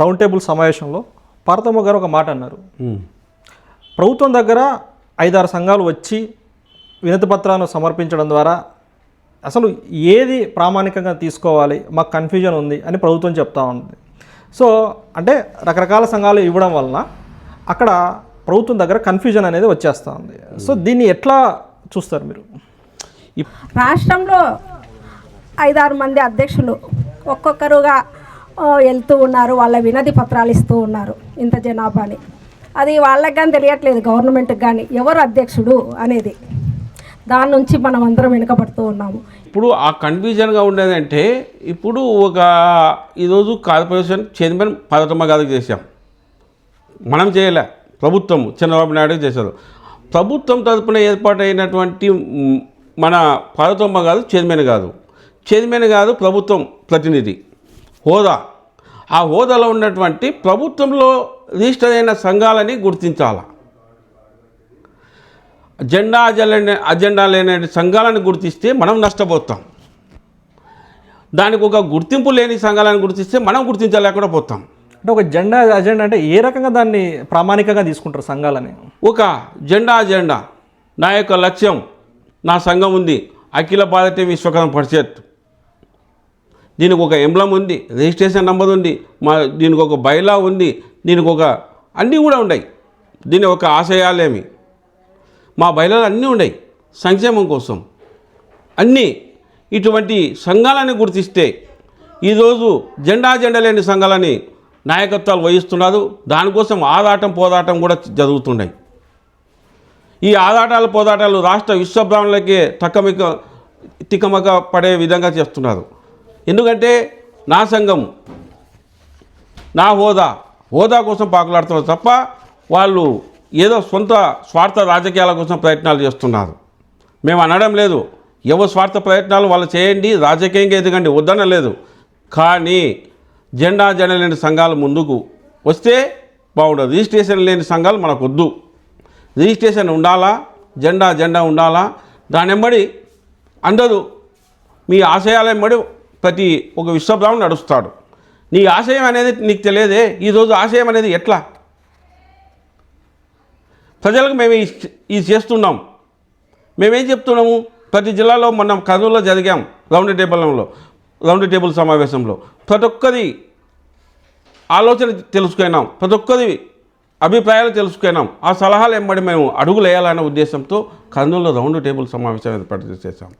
Round table సమావేశంలో పార్వతమ్మ గారు ఒక మాట అన్నారు. ప్రభుత్వం దగ్గర 5-6 సంఘాలు వచ్చి వినతి పత్రాలను సమర్పించడం ద్వారా అసలు ఏది ప్రామాణికంగా తీసుకోవాలి, మాకు కన్ఫ్యూజన్ ఉంది అని ప్రభుత్వం చెప్తా ఉంది. సో అంటే రకరకాల సంఘాలు ఇవ్వడం వలన అక్కడ ప్రభుత్వం దగ్గర కన్ఫ్యూజన్ అనేది వచ్చేస్తూ ఉంది. సో దీన్ని ఎట్లా చూస్తారు మీరు? రాష్ట్రంలో 5-6 మంది అధ్యక్షులు ఒక్కొక్కరుగా వెళ్తూ ఉన్నారు, వాళ్ళ వినతి పత్రాలు ఇస్తూ ఉన్నారు ఇంత జనాభాని. అది వాళ్ళకి కానీ తెలియట్లేదు, గవర్నమెంట్కి కానీ ఎవరు అధ్యక్షుడు అనేది. దాని నుంచి మనం అందరం వెనుకబడుతూ ఉన్నాము. ఇప్పుడు ఆ కన్ఫ్యూజన్గా ఉండేదంటే ఇప్పుడు ఈరోజు కార్పొరేషన్ చైర్మన్ పార్వతమ్మ గారికి చేశాం, మనం చేయలే, ప్రభుత్వం చంద్రబాబు నాయుడు చేశారు. ప్రభుత్వం తరపున ఏర్పాటైనటువంటి మన పార్వతమ్మ గారు చైర్మన్ కాదు ప్రభుత్వం ప్రతినిధి హోదా. ఆ హోదాలో ఉన్నటువంటి ప్రభుత్వంలో రిజిస్టర్ అయిన సంఘాలని గుర్తించాలి. అజెండా లేని సంఘాలను గుర్తిస్తే మనం నష్టపోతాం. దానికి ఒక గుర్తింపు లేని సంఘాలను గుర్తిస్తే మనం గుర్తించలేకుండా పోతాం. అంటే ఒక అజెండా అంటే ఏ రకంగా దాన్ని ప్రామాణికంగా తీసుకుంటారు సంఘాలని? ఒక అజెండా నా యొక్క లక్ష్యం, నా సంఘం ఉంది, అఖిల భారతీయ విశ్వకర్మ పరిషత్, దీనికి ఒక ఎంబ్లం ఉంది, రిజిస్ట్రేషన్ నెంబర్ ఉంది, దీనికి ఒక బైలా ఉంది, దీనికి ఒక అన్నీ కూడా ఉన్నాయి. దీని ఒక ఆశయాలేమి మా బయలాలు అన్నీ ఉన్నాయి సంక్షేమం కోసం. అన్నీ ఇటువంటి సంఘాలని గుర్తిస్తే ఈరోజు జెండా లేని సంఘాలని నాయకత్వాలు వహిస్తున్నారు. దానికోసం పోరాటం కూడా జరుగుతున్నాయి. ఈ పోరాటాలు రాష్ట్ర విశ్వబ్రాహ్మణులకే తికమక పడే విధంగా చేస్తున్నారు. ఎందుకంటే నా సంఘం, నా హోదా కోసం పాకులాడుతున్నారు తప్ప వాళ్ళు ఏదో సొంత స్వార్థ రాజకీయాల కోసం ప్రయత్నాలు చేస్తున్నారు. మేము అనడం లేదు, ఎవరు స్వార్థ ప్రయత్నాలు వాళ్ళు చేయండి, రాజకీయంగా ఎదగండి, వద్దనలేదు. కానీ జెండా లేని సంఘాలు ముందుకు వస్తే బాగుండదు. రిజిస్ట్రేషన్ లేని సంఘాలు మనకు వద్దు. రిజిస్ట్రేషన్ ఉండాలా, జెండా ఉండాలా. దాని వెంబడి అందరూ మీ ఆశయాల వెంబడి ప్రతి ఒక విశ్వబ్రాహ్మణుడు నడుస్తాడు. నీ ఆశయం అనేది నీకు తెలియదే. ఈరోజు ఆశయం అనేది ఎట్లా ప్రజలకు మేము ఇది చేస్తున్నాం. మేమేం చెప్తున్నాము? ప్రతి జిల్లాలో మనం కర్నూలులో జరిగాం రౌండ్ టేబుల్ సమావేశంలో ప్రతి ఒక్కరి ఆలోచన తెలుసుకున్నాం, ప్రతి ఒక్కరి అభిప్రాయాలు తెలుసుకున్నాం. ఆ సలహాలు వెంబడి మేము అడుగులు వేయాలనే ఉద్దేశంతో కర్నూలులో రౌండ్ టేబుల్ సమావేశం ఏర్పాటు చేశాం.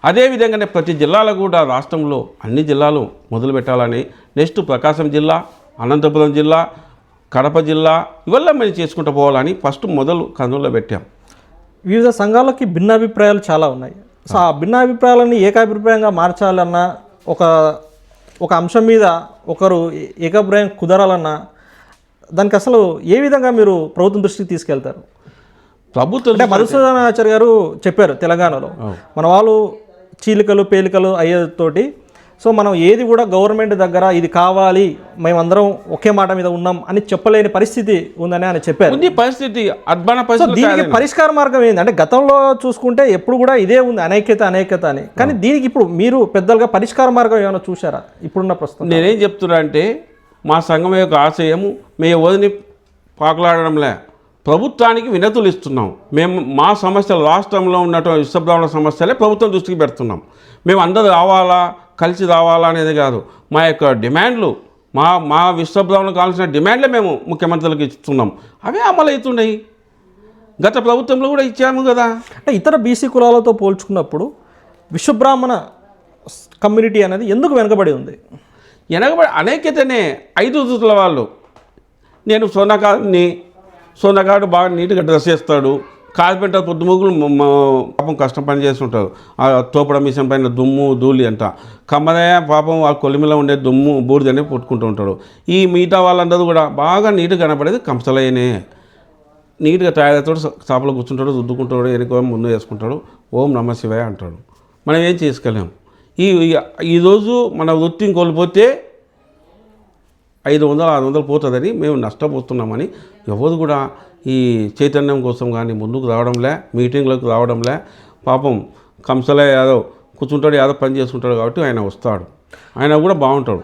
అదేవిధంగానే ప్రతి జిల్లాలో కూడా రాష్ట్రంలో అన్ని జిల్లాలు మొదలు పెట్టాలని, నెక్స్ట్ ప్రకాశం జిల్లా, అనంతపురం జిల్లా, కడప జిల్లా ఇవల్ల మేము చేసుకుంటూ పోవాలని ఫస్ట్ మొదలు కర్నూలులో పెట్టాం. వివిధ సంఘాలకి భిన్నాభిప్రాయాలు చాలా ఉన్నాయి. సో ఆ భిన్నాభిప్రాయాలని ఏకాభిప్రాయంగా మార్చాలన్నా, ఒక అంశం మీద ఒకరు ఏకాభిప్రాయం కుదరాలన్నా దానికి అసలు ఏ విధంగా మీరు ప్రభుత్వం దృష్టికి తీసుకెళ్తారు? ప్రభుత్వం అంటే మధుసూదన్ ఆచార్య గారు చెప్పారు తెలంగాణలో మన వాళ్ళు చీలికలు పేలికలు అయ్యేతోటి, సో మనం ఏది కూడా గవర్నమెంట్ దగ్గర ఇది కావాలి, మేమందరం ఒకే మాట మీద ఉన్నాం అని చెప్పలేని పరిస్థితి ఉందని ఆయన చెప్పారు. పరిస్థితి దీనికి పరిష్కార మార్గం ఏంది? అంటే గతంలో చూసుకుంటే ఎప్పుడు కూడా ఇదే ఉంది, అనైక్యత అని. కానీ దీనికి ఇప్పుడు మీరు పెద్దలుగా పరిష్కార మార్గం ఏమైనా చూసారా ఇప్పుడున్న ప్రస్తుతం? నేనేం చెప్తున్నా అంటే మా సంఘం యొక్క ఆశయము మేము వదిలి పాకులాడడంలే, ప్రభుత్వానికి వినతులు ఇస్తున్నాం. మేము మా సమస్యలు, రాష్ట్రంలో ఉన్నటువంటి విశ్వబ్రాహ్మణ సమస్యలే ప్రభుత్వం దృష్టికి పెడుతున్నాం. మేము అందరూ కలిసి రావాలా అనేది కాదు. మా యొక్క డిమాండ్లు, మా విశ్వబ్రాహ్మణులకు కావాల్సిన డిమాండ్లే మేము ముఖ్యమంత్రులకు ఇస్తున్నాం. అవే అమలు అవుతున్నాయి. గత ప్రభుత్వంలో కూడా ఇచ్చాము కదా. అంటే ఇతర బీసీ కులాలతో పోల్చుకున్నప్పుడు విశ్వబ్రాహ్మణ కమ్యూనిటీ అనేది ఎందుకు వెనకబడి ఉంది? అనేకతనే 5 ఋతువుల వాళ్ళు. నేను సోనాకాడు బాగా నీట్గా డ్రెస్ చేస్తాడు, కార్పెంటర్ పొద్దుముగ్గులు పాపం కష్టం పని చేస్తుంటారు. ఆ తోపడ మిషన్ పైన దుమ్ము ధూళి అంట, కమ్మదయ్య పాపం ఆ కొలిమిలో ఉండే దుమ్ము బూడిదని పుట్టుకుంటూ ఉంటాడు. ఈ మిగతా వాళ్ళందరూ కూడా బాగా నీట్గా కనపడేది కంసలయ్యనే. నీట్గా తయారవుతాడు, చాపలో కూర్చుంటాడు, రుద్దుకుంటాడు, ఎన్నికో ముందు వేసుకుంటాడు, ఓం నమ శివాయ అంటాడు. మనం ఏం చేసుకోలేము. ఈరోజు మన వృత్తిని కోల్పోతే 500-600 పోతుందని మేము నష్టపోతున్నామని ఎవరు కూడా ఈ చైతన్యం కోసం కానీ ముందుకు రావడంలే, మీటింగ్లకు రావడంలే. పాపం కంసలే యాదవ్ కూర్చుంటాడు, యాదవ్ పని చేసుకుంటాడు కాబట్టి ఆయన వస్తాడు, ఆయన కూడా బాగుంటాడు.